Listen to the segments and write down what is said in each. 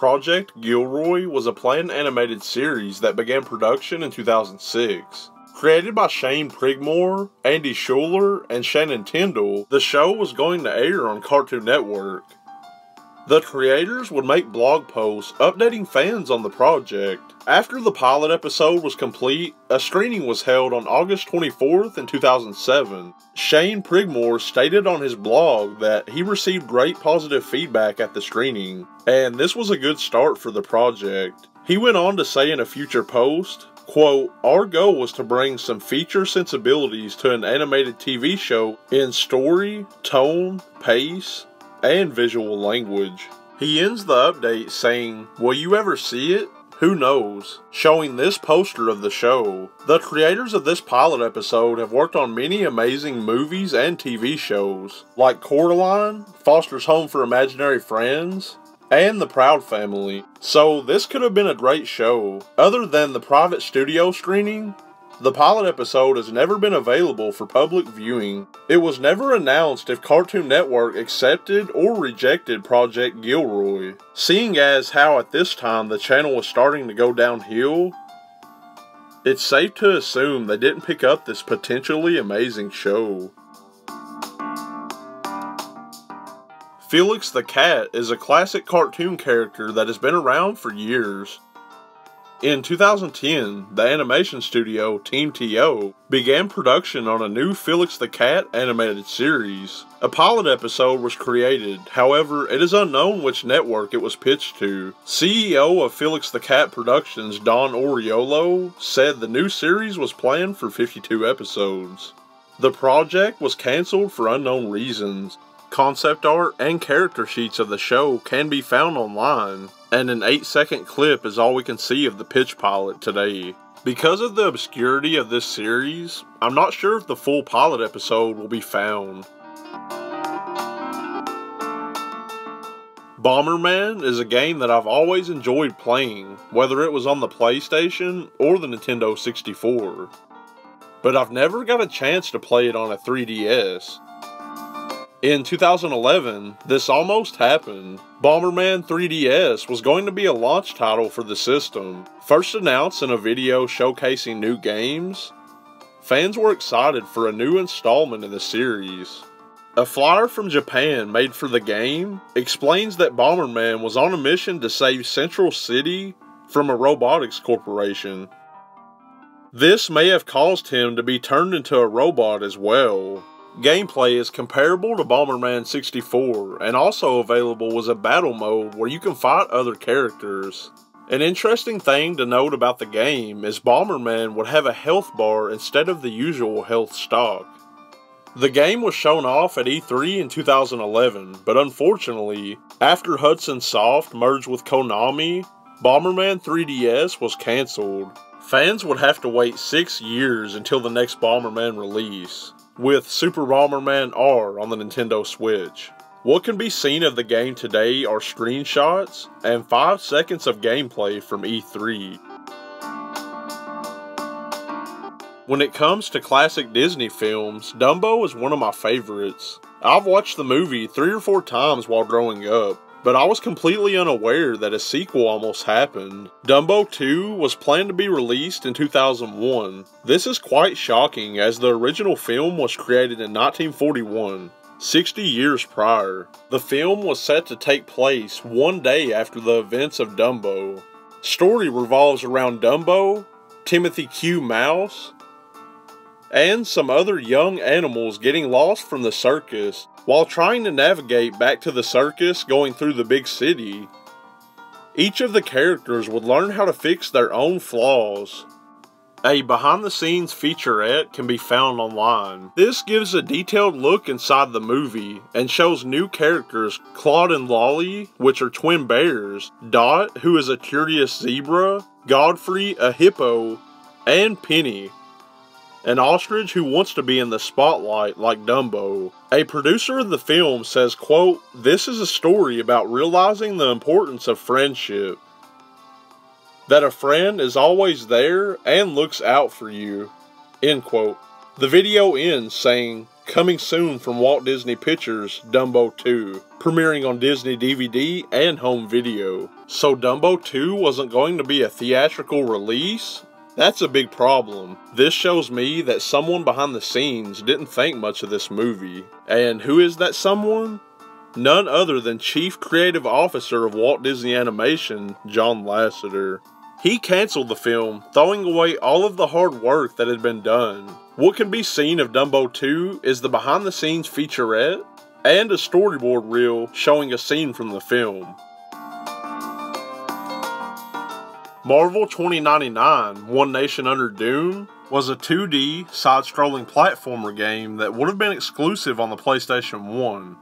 Project Gilroy was a planned animated series that began production in 2006. Created by Shane Prigmore, Andy Schuler, and Shannon Tyndall, the show was going to air on Cartoon Network. The creators would make blog posts updating fans on the project. After the pilot episode was complete, a screening was held on August 24th in 2007. Shane Prigmore stated on his blog that he received great positive feedback at the screening, and this was a good start for the project. He went on to say in a future post, quote, "Our goal was to bring some feature sensibilities to an animated TV show in story, tone, pace, and visual language." He ends the update saying, "Will you ever see it? Who knows?" showing this poster of the show. The creators of this pilot episode have worked on many amazing movies and TV shows, like Coraline, Foster's Home for Imaginary Friends, and The Proud Family. So this could have been a great show. Other than the private studio screening, the pilot episode has never been available for public viewing. It was never announced if Cartoon Network accepted or rejected Project Gilroy. Seeing as how at this time the channel was starting to go downhill, it's safe to assume they didn't pick up this potentially amazing show. Felix the Cat is a classic cartoon character that has been around for years. In 2010, the animation studio Team TO began production on a new Felix the Cat animated series. A pilot episode was created, however, it is unknown which network it was pitched to. CEO of Felix the Cat Productions Don Oriolo said the new series was planned for 52 episodes. The project was cancelled for unknown reasons. Concept art and character sheets of the show can be found online, and an 8-second clip is all we can see of the pitch pilot today. Because of the obscurity of this series, I'm not sure if the full pilot episode will be found. Bomberman is a game that I've always enjoyed playing, whether it was on the PlayStation or the Nintendo 64. But I've never got a chance to play it on a 3DS. In 2011, this almost happened. Bomberman 3DS was going to be a launch title for the system. First announced in a video showcasing new games, fans were excited for a new installment in the series. A flyer from Japan made for the game explains that Bomberman was on a mission to save Central City from a robotics corporation. This may have caused him to be turned into a robot as well. Gameplay is comparable to Bomberman 64, and also available was a battle mode where you can fight other characters. An interesting thing to note about the game is Bomberman would have a health bar instead of the usual health stock. The game was shown off at E3 in 2011, but unfortunately, after Hudson Soft merged with Konami, Bomberman 3DS was cancelled. Fans would have to wait 6 years until the next Bomberman release, with Super Bomberman R on the Nintendo Switch. What can be seen of the game today are screenshots and 5 seconds of gameplay from E3. When it comes to classic Disney films, Dumbo is one of my favorites. I've watched the movie 3 or 4 times while growing up, but I was completely unaware that a sequel almost happened. Dumbo II was planned to be released in 2001. This is quite shocking as the original film was created in 1941, 60 years prior. The film was set to take place one day after the events of Dumbo. Story revolves around Dumbo, Timothy Q. Mouse, and some other young animals getting lost from the circus while trying to navigate back to the circus going through the big city. Each of the characters would learn how to fix their own flaws. A behind-the-scenes featurette can be found online. This gives a detailed look inside the movie and shows new characters Claude and Lolly, which are twin bears, Dot, who is a curious zebra, Godfrey, a hippo, and Penny, an ostrich who wants to be in the spotlight like Dumbo. A producer of the film says, quote, "This is a story about realizing the importance of friendship. That a friend is always there and looks out for you." End quote. The video ends saying, Coming soon from Walt Disney Pictures, Dumbo II, premiering on Disney DVD and home video. So Dumbo 2 wasn't going to be a theatrical release? That's a big problem. This shows me that someone behind the scenes didn't think much of this movie. And who is that someone? None other than Chief Creative Officer of Walt Disney Animation, John Lasseter. He canceled the film, throwing away all of the hard work that had been done. What can be seen of Dumbo 2 is the behind the scenes featurette and a storyboard reel showing a scene from the film. Marvel 2099, One Nation Under Doom, was a 2D, side-scrolling platformer game that would have been exclusive on the PlayStation 1.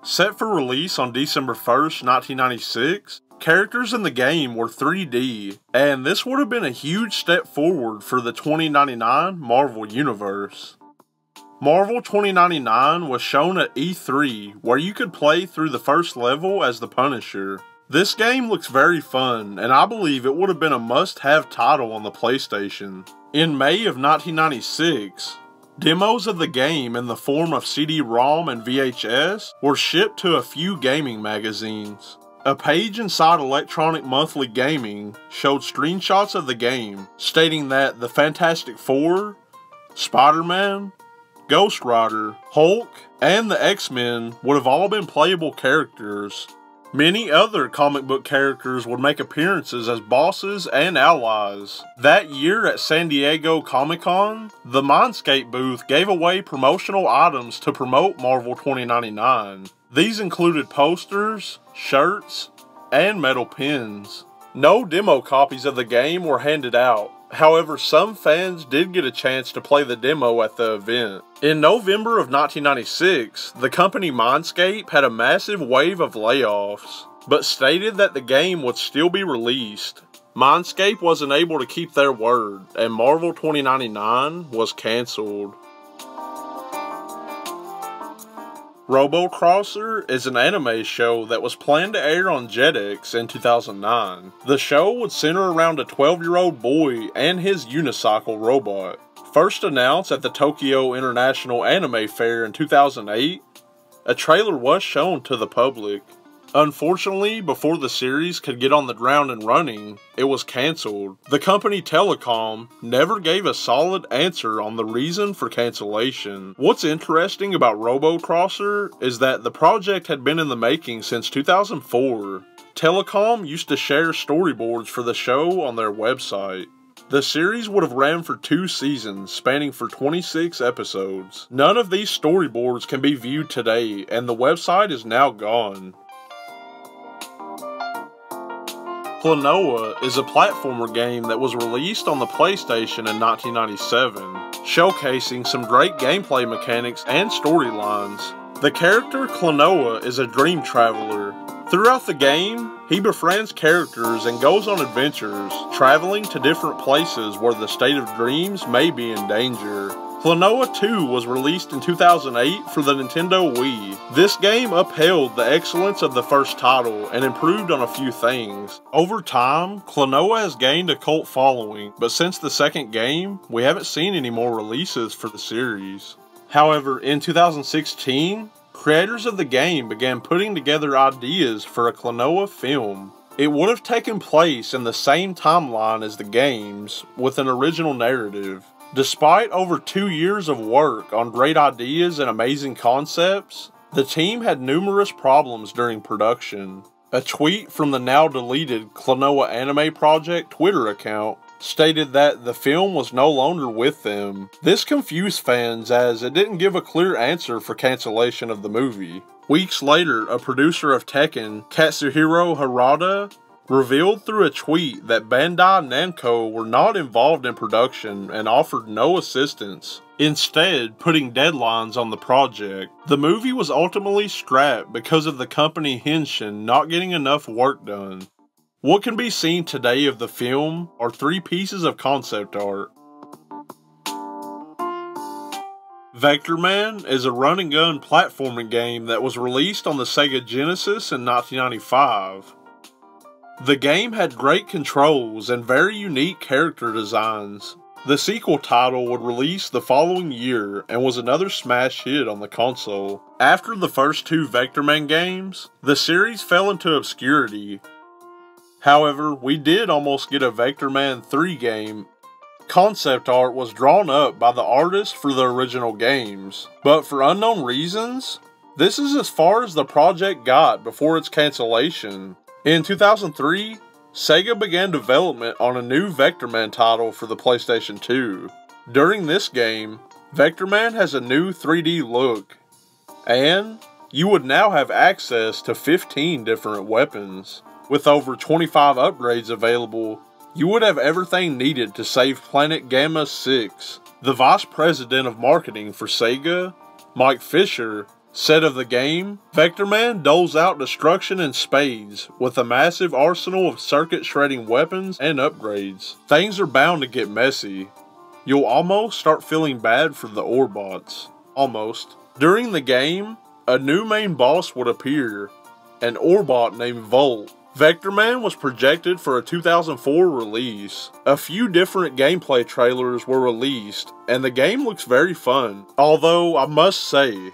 Set for release on December 1st, 1996, characters in the game were 3D, and this would have been a huge step forward for the 2099 Marvel Universe. Marvel 2099 was shown at E3, where you could play through the first level as the Punisher. This game looks very fun, and I believe it would have been a must-have title on the PlayStation. In May of 1996, demos of the game in the form of CD-ROM and VHS were shipped to a few gaming magazines. A page inside Electronic Monthly Gaming showed screenshots of the game, stating that the Fantastic Four, Spider-Man, Ghost Rider, Hulk, and the X-Men would have all been playable characters. Many other comic book characters would make appearances as bosses and allies. That year at San Diego Comic-Con, the Mindscape booth gave away promotional items to promote Marvel 2099. These included posters, shirts, and metal pins. No demo copies of the game were handed out. However, some fans did get a chance to play the demo at the event. In November of 1996, the company Mindscape had a massive wave of layoffs, but stated that the game would still be released. Mindscape wasn't able to keep their word, and Marvel 2099 was cancelled. Robocrosser is an anime show that was planned to air on Jetix in 2009. The show would center around a 12-year-old boy and his unicycle robot. First announced at the Tokyo International Anime Fair in 2008, a trailer was shown to the public. Unfortunately, before the series could get on the ground and running, it was cancelled. The company Telecom never gave a solid answer on the reason for cancellation. What's interesting about Robocrosser is that the project had been in the making since 2004. Telecom used to share storyboards for the show on their website. The series would have ran for 2 seasons, spanning for 26 episodes. None of these storyboards can be viewed today, and the website is now gone. Plano is a platformer game that was released on the PlayStation in 1997, showcasing some great gameplay mechanics and storylines. The character Klonoa is a dream traveler. Throughout the game, he befriends characters and goes on adventures, traveling to different places where the state of dreams may be in danger. Klonoa 2 was released in 2008 for the Nintendo Wii. This game upheld the excellence of the first title and improved on a few things. Over time, Klonoa has gained a cult following, but since the second game, we haven't seen any more releases for the series. However, in 2016, creators of the game began putting together ideas for a Klonoa film. It would have taken place in the same timeline as the games, with an original narrative. Despite over 2 years of work on great ideas and amazing concepts, the team had numerous problems during production. A tweet from the now deleted Klonoa Anime Project Twitter account stated that the film was no longer with them. This confused fans as it didn't give a clear answer for cancellation of the movie. Weeks later, a producer of Tekken, Katsuhiro Harada, revealed through a tweet that Bandai Namco were not involved in production and offered no assistance, instead putting deadlines on the project. The movie was ultimately scrapped because of the company Henshin not getting enough work done. What can be seen today of the film are 3 pieces of concept art. Vectorman is a run-and-gun platforming game that was released on the Sega Genesis in 1995. The game had great controls and very unique character designs. The sequel title would release the following year and was another smash hit on the console. After the first two Vectorman games, the series fell into obscurity. However, we did almost get a Vectorman 3 game. Concept art was drawn up by the artist for the original games, but for unknown reasons, this is as far as the project got before its cancellation. In 2003, Sega began development on a new Vectorman title for the PlayStation 2. During this game, Vectorman has a new 3D look, and you would now have access to 15 different weapons. With over 25 upgrades available, you would have everything needed to save Planet Gamma 6. The Vice President of Marketing for Sega, Mike Fisher, said of the game, Vectorman doles out destruction in spades, with a massive arsenal of circuit-shredding weapons and upgrades. Things are bound to get messy. You'll almost start feeling bad for the Orbots. Almost. During the game, a new main boss would appear, an Orbot named Volt. Vectorman was projected for a 2004 release. A few different gameplay trailers were released, and the game looks very fun. Although, I must say,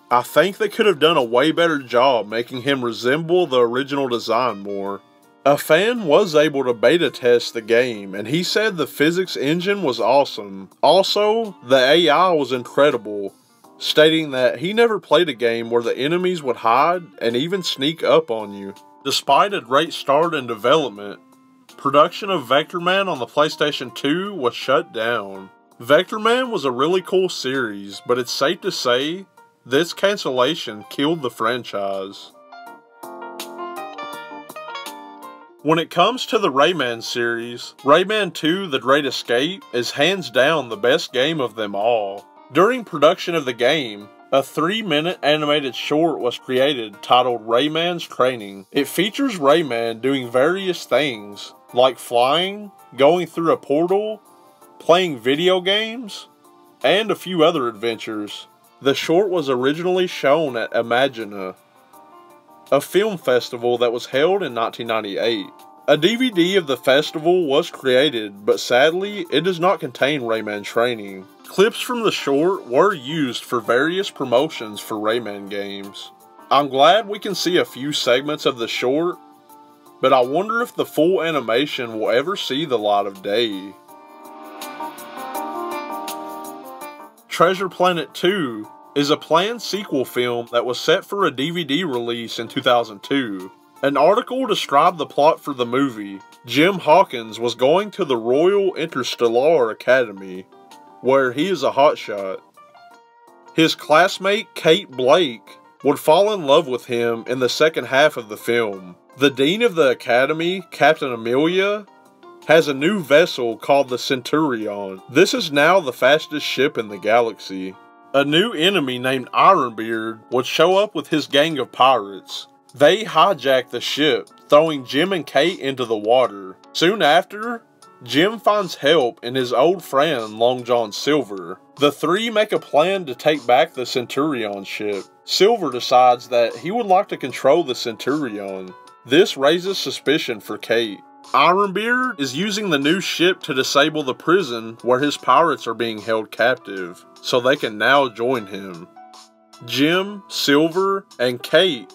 I think they could have done a way better job making him resemble the original design more. A fan was able to beta test the game, and he said the physics engine was awesome. Also, the AI was incredible, stating that he never played a game where the enemies would hide and even sneak up on you. Despite a great start in development, production of Vectorman on the PlayStation 2 was shut down. Vectorman was a really cool series, but it's safe to say this cancellation killed the franchise. When it comes to the Rayman series, Rayman 2: The Great Escape is hands down the best game of them all. During production of the game, a 3-minute animated short was created titled Rayman's Training. It features Rayman doing various things, like flying, going through a portal, playing video games, and a few other adventures. The short was originally shown at Imagina, a film festival that was held in 1998. A DVD of the festival was created, but sadly, it does not contain Rayman Training. Clips from the short were used for various promotions for Rayman games. I'm glad we can see a few segments of the short, but I wonder if the full animation will ever see the light of day. Treasure Planet 2 is a planned sequel film that was set for a DVD release in 2002. An article described the plot for the movie. Jim Hawkins was going to the Royal Interstellar Academy, where he is a hotshot. His classmate Kate Blake would fall in love with him in the second half of the film. The Dean of the Academy, Captain Amelia, has a new vessel called the Centurion. This is now the fastest ship in the galaxy. A new enemy named Ironbeard would show up with his gang of pirates. They hijack the ship, throwing Jim and Kate into the water. Soon after, Jim finds help in his old friend Long John Silver. The three make a plan to take back the Centurion ship. Silver decides that he would like to control the Centurion. This raises suspicion for Kate. Ironbeard is using the new ship to disable the prison where his pirates are being held captive, so they can now join him. Jim, Silver, and Kate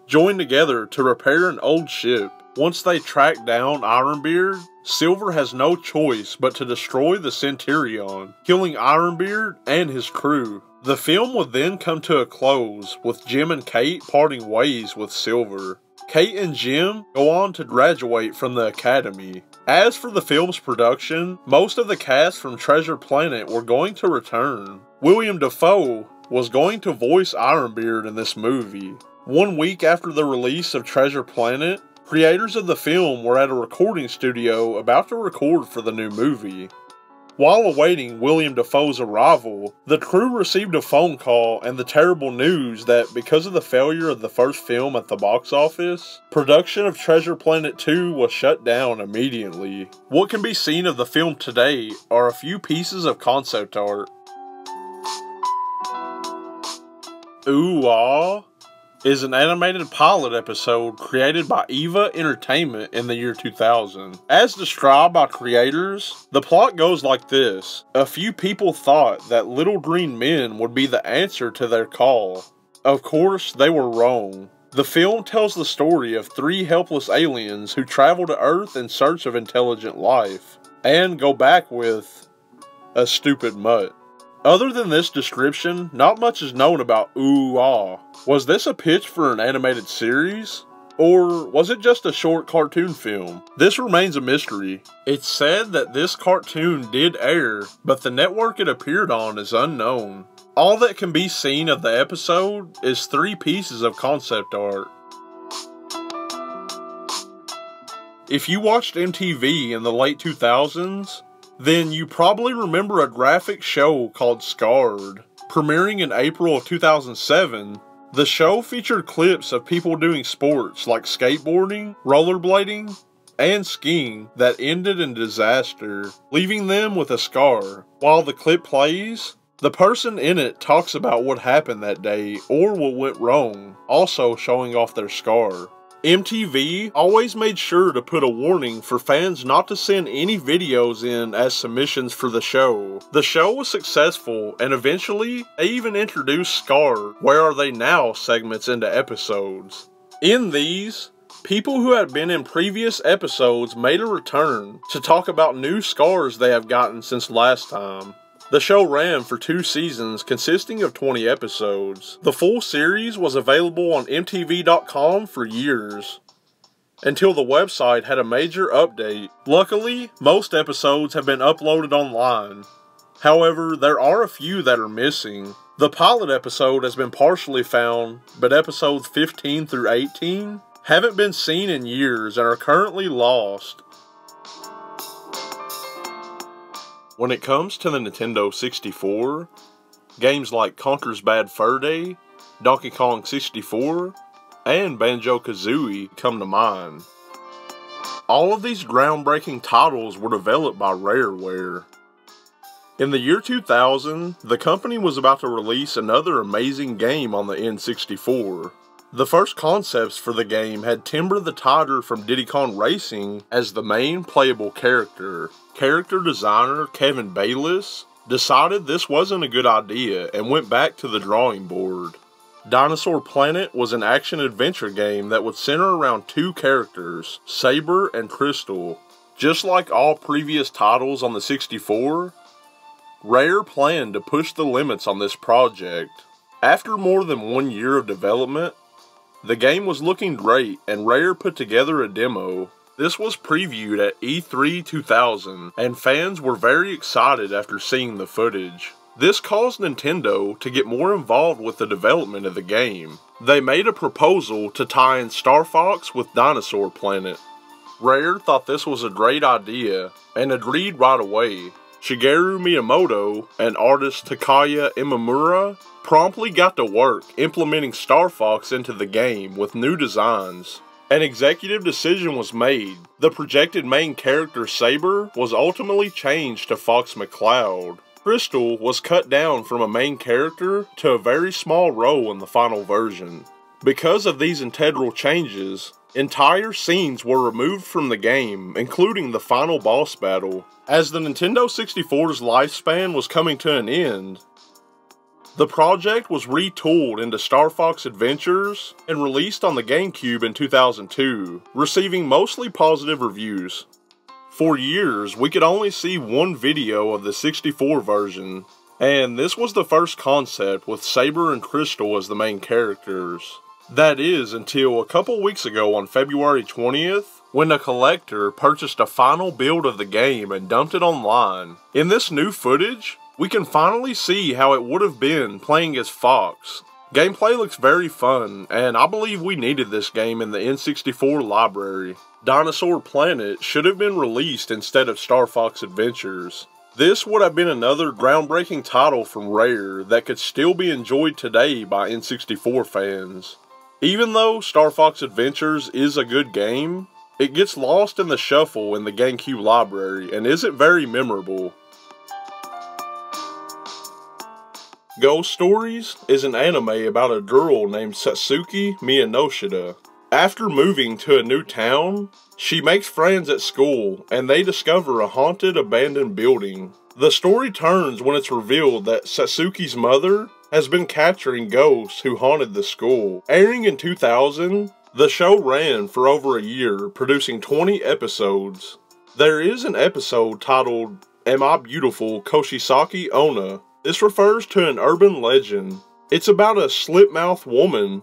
join together to repair an old ship. Once they track down Ironbeard, Silver has no choice but to destroy the Centurion, killing Ironbeard and his crew. The film would then come to a close, with Jim and Kate parting ways with Silver. Kate and Jim go on to graduate from the academy. As for the film's production, most of the cast from Treasure Planet were going to return. William Dafoe was going to voice Ironbeard in this movie. 1 week after the release of Treasure Planet, creators of the film were at a recording studio about to record for the new movie. While awaiting William Dafoe's arrival, the crew received a phone call and the terrible news that because of the failure of the first film at the box office, production of Treasure Planet 2 was shut down immediately. What can be seen of the film today are a few pieces of concept art. Ooh, ah. is an animated pilot episode created by Eva Entertainment in the year 2000. As described by creators, the plot goes like this. A few people thought that little green men would be the answer to their call. Of course, they were wrong. The film tells the story of 3 helpless aliens who travel to Earth in search of intelligent life, and go back with a stupid mutt. Other than this description, not much is known about Ooh Ah. Was this a pitch for an animated series? Or was it just a short cartoon film? This remains a mystery. It's said that this cartoon did air, but the network it appeared on is unknown. All that can be seen of the episode is 3 pieces of concept art. If you watched MTV in the late 2000s, then you probably remember a graphic show called Scarred. Premiering in April of 2007, the show featured clips of people doing sports like skateboarding, rollerblading, and skiing that ended in disaster, leaving them with a scar. While the clip plays, the person in it talks about what happened that day or what went wrong, also showing off their scar. MTV always made sure to put a warning for fans not to send any videos in as submissions for the show. The show was successful, and eventually, they even introduced Scarred, Where Are They Now segments into episodes. In these, people who had been in previous episodes made a return to talk about new scars they have gotten since last time. The show ran for 2 seasons consisting of 20 episodes. The full series was available on MTV.com for years, until the website had a major update. Luckily, most episodes have been uploaded online. However, there are a few that are missing. The pilot episode has been partially found, but episodes 15 through 18 haven't been seen in years and are currently lost. When it comes to the Nintendo 64, games like Conker's Bad Fur Day, Donkey Kong 64, and Banjo-Kazooie come to mind. All of these groundbreaking titles were developed by Rareware. In the year 2000, the company was about to release another amazing game on the N64. The first concepts for the game had Timber the Tiger from Diddy Kong Racing as the main playable character. Character designer Kevin Bayliss decided this wasn't a good idea and went back to the drawing board. Dinosaur Planet was an action-adventure game that would center around 2 characters, Saber and Crystal. Just like all previous titles on the 64, Rare planned to push the limits on this project. After more than 1 year of development, the game was looking great, and Rare put together a demo. This was previewed at E3 2000, and fans were very excited after seeing the footage. This caused Nintendo to get more involved with the development of the game. They made a proposal to tie in Star Fox with Dinosaur Planet. Rare thought this was a great idea, and agreed right away. Shigeru Miyamoto and artist Takaya Imamura promptly got to work implementing Star Fox into the game with new designs. An executive decision was made. The projected main character Saber was ultimately changed to Fox McCloud. Crystal was cut down from a main character to a very small role in the final version. Because of these integral changes, entire scenes were removed from the game, including the final boss battle. As the Nintendo 64's lifespan was coming to an end, the project was retooled into Star Fox Adventures and released on the GameCube in 2002, receiving mostly positive reviews. For years, we could only see one video of the 64 version, and this was the first concept with Saber and Crystal as the main characters. That is, until a couple weeks ago on February 20th, when a collector purchased a final build of the game and dumped it online. In this new footage, we can finally see how it would have been playing as Fox. Gameplay looks very fun, and I believe we needed this game in the N64 library. Dinosaur Planet should have been released instead of Star Fox Adventures. This would have been another groundbreaking title from Rare that could still be enjoyed today by N64 fans. Even though Star Fox Adventures is a good game, it gets lost in the shuffle in the GameCube library and isn't very memorable. Ghost Stories is an anime about a girl named Satsuki Miyanoshita. After moving to a new town, she makes friends at school and they discover a haunted abandoned building. The story turns when it's revealed that Satsuki's mother has been capturing ghosts who haunted the school. Airing in 2000, the show ran for over a year, producing 20 episodes. There is an episode titled, Am I Beautiful Koshisaki Onna? This refers to an urban legend. It's about a slip-mouthed woman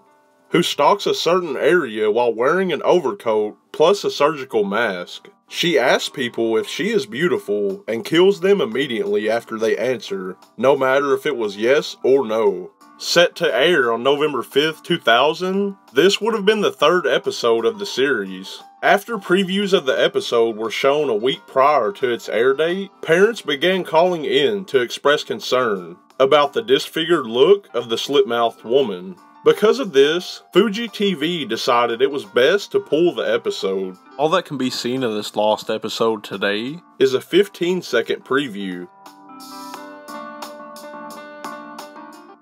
who stalks a certain area while wearing an overcoat plus a surgical mask. She asks people if she is beautiful and kills them immediately after they answer, no matter if it was yes or no. Set to air on November 5th, 2000, this would have been the third episode of the series. After previews of the episode were shown a week prior to its air date, parents began calling in to express concern about the disfigured look of the slip-mouthed woman. Because of this, Fuji TV decided it was best to pull the episode. All that can be seen of this lost episode today is a 15-second preview.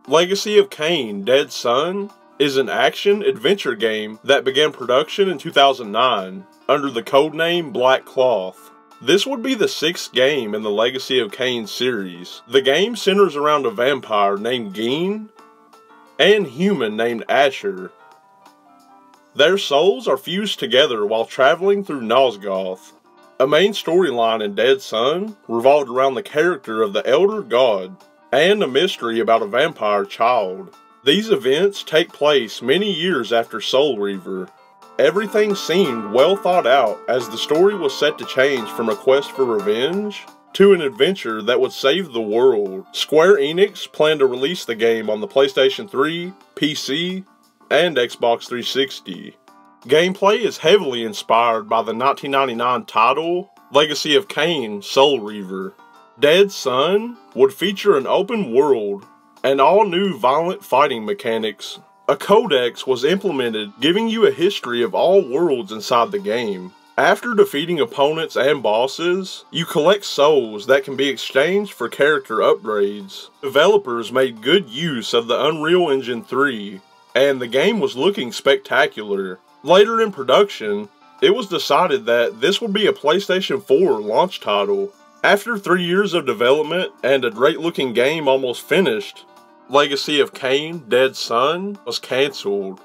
Legacy of Kane, Dead Son is an action-adventure game that began production in 2009 under the codename Black Cloth. This would be the 6th game in the Legacy of Kane series. The game centers around a vampire named Kane and human named Asher. Their souls are fused together while traveling through Nosgoth. A main storyline in Dead Son revolved around the character of the Elder God and a mystery about a vampire child. These events take place many years after Soul Reaver. Everything seemed well thought out as the story was set to change from a quest for revenge to an adventure that would save the world. Square Enix planned to release the game on the PlayStation 3, PC, and Xbox 360. Gameplay is heavily inspired by the 1999 title, Legacy of Kane, Soul Reaver. Dead Son would feature an open world and all new violent fighting mechanics. A codex was implemented giving you a history of all worlds inside the game. After defeating opponents and bosses, you collect souls that can be exchanged for character upgrades. Developers made good use of the Unreal Engine 3, and the game was looking spectacular. Later in production, it was decided that this would be a PlayStation 4 launch title. After 3 years of development and a great looking game almost finished, Legacy of Kane, Dead Son was cancelled.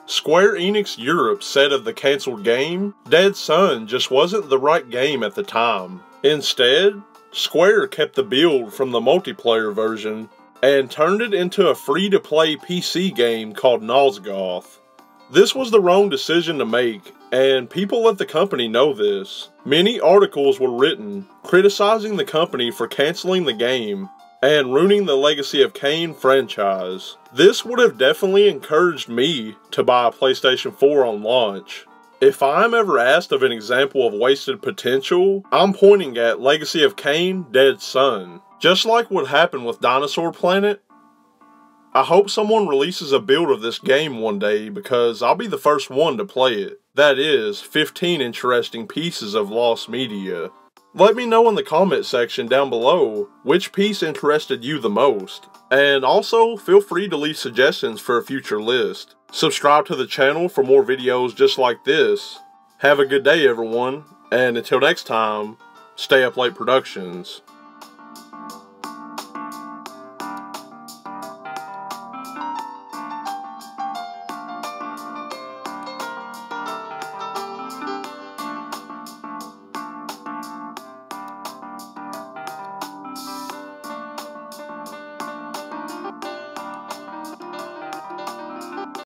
Square Enix Europe said of the cancelled game, Dead Son just wasn't the right game at the time. Instead, Square kept the build from the multiplayer version and turned it into a free-to-play PC game called Nosgoth. This was the wrong decision to make, and people at the company know this. Many articles were written criticizing the company for cancelling the game and ruining the Legacy of Kane franchise. This would have definitely encouraged me to buy a PlayStation 4 on launch. If I'm ever asked of an example of wasted potential, I'm pointing at Legacy of Kane, Dead Son. Just like what happened with Dinosaur Planet, I hope someone releases a build of this game one day because I'll be the first one to play it. That is, 15 interesting pieces of lost media. Let me know in the comment section down below which piece interested you the most. And also, feel free to leave suggestions for a future list. Subscribe to the channel for more videos just like this. Have a good day everyone, and until next time, stay up late productions.